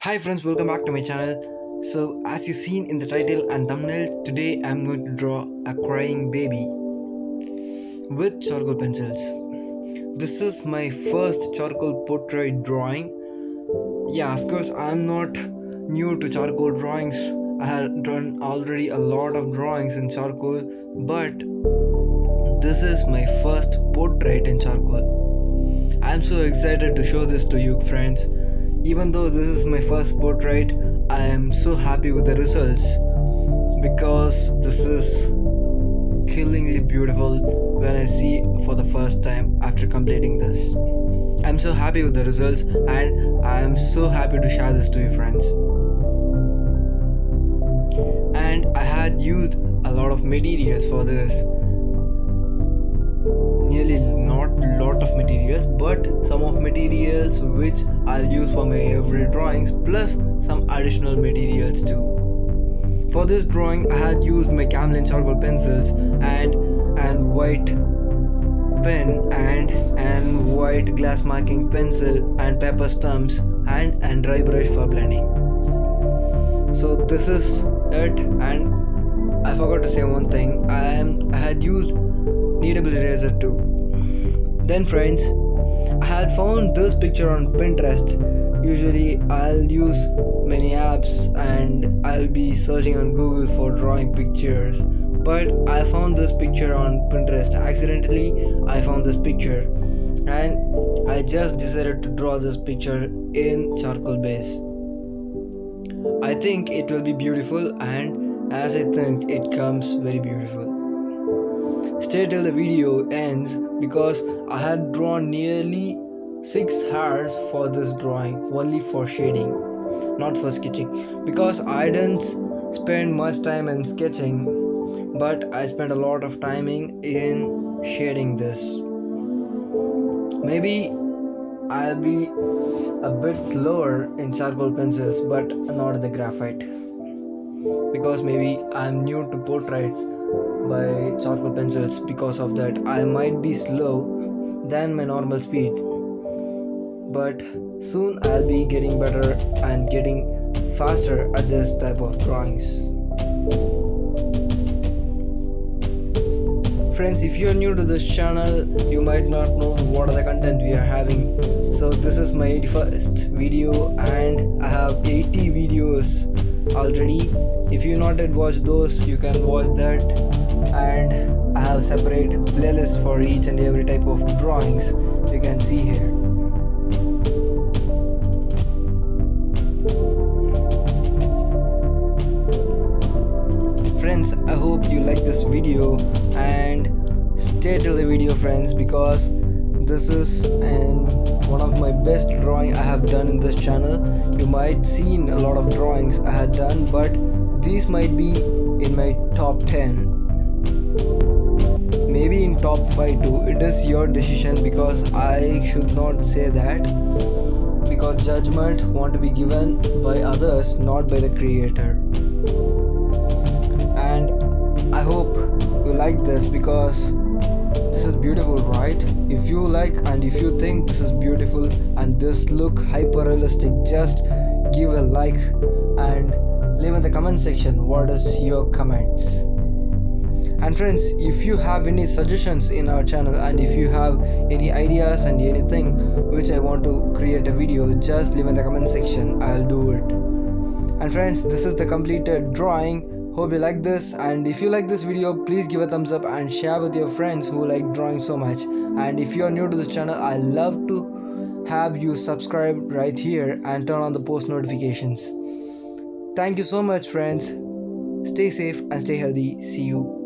Hi friends, welcome back to my channel. So as you seen in the title and thumbnail, today I'm going to draw a crying baby with charcoal pencils. This is my first charcoal portrait drawing. Yeah, of course I'm not new to charcoal drawings. I had done already a lot of drawings in charcoal, but this is my first portrait in charcoal. I'm so excited to show this to you friends. Even though this is my first portrait, I am so happy with the results because this is killingly beautiful when I see for the first time after completing this. I'm so happy with the results and I am so happy to share this to you friends. And I had used a lot of materials for this. Nearly not a lot of materials, but some of materials which I'll use for my every drawings, plus some additional materials too. For this drawing I had used my Camlin charcoal pencils and white pen and white glass marking pencil and paper stumps and dry brush for blending. So this is it, and I forgot to say one thing. I had used kneadable eraser too. Then friends, I had found this picture on Pinterest. Usually I'll use many apps and I'll be searching on Google for drawing pictures, but I found this picture on Pinterest. Accidentally I found this picture and I just decided to draw this picture in charcoal base. I think it will be beautiful, and as I think it comes very beautiful. Stay till the video ends because I had drawn nearly 6 hours for this drawing, only for shading, not for sketching, because I didn't spend much time in sketching, but I spent a lot of timing in shading this. Maybe I'll be a bit slower in charcoal pencils but not in the graphite, because maybe I'm new to portraits by charcoal pencils. Because of that I might be slow than my normal speed, but soon I'll be getting better and getting faster at this type of drawings. Friends, if you are new to this channel, you might not know what are the content we are having. So this is my 81st video and I have 80 videos already. If you not yet watched those, you can watch that, and I have separate playlists for each and every type of drawings you can see here. Friends, I hope you like this video and stay till the video friends, because this is one of my best drawing I have done in this channel. You might seen a lot of drawings I had done, but these might be in my top 10, maybe in top 5 too. It is your decision, because I should not say that, because judgment want to be given by others, not by the creator. And I hope you like this, because this is beautiful, right? If you like and if you think this is beautiful and this look hyper realistic, just give a like and leave in the comment section what is your comments. And friends, if you have any suggestions in our channel and if you have any ideas and anything which I want to create a video, just leave in the comment section, I'll do it. And friends, this is the completed drawing. Hope you like this, and if you like this video, please give a thumbs up and share with your friends who like drawing so much. And if you are new to this channel, I love to have you subscribe right here and turn on the post notifications. Thank you so much friends. Stay safe and stay healthy. See you.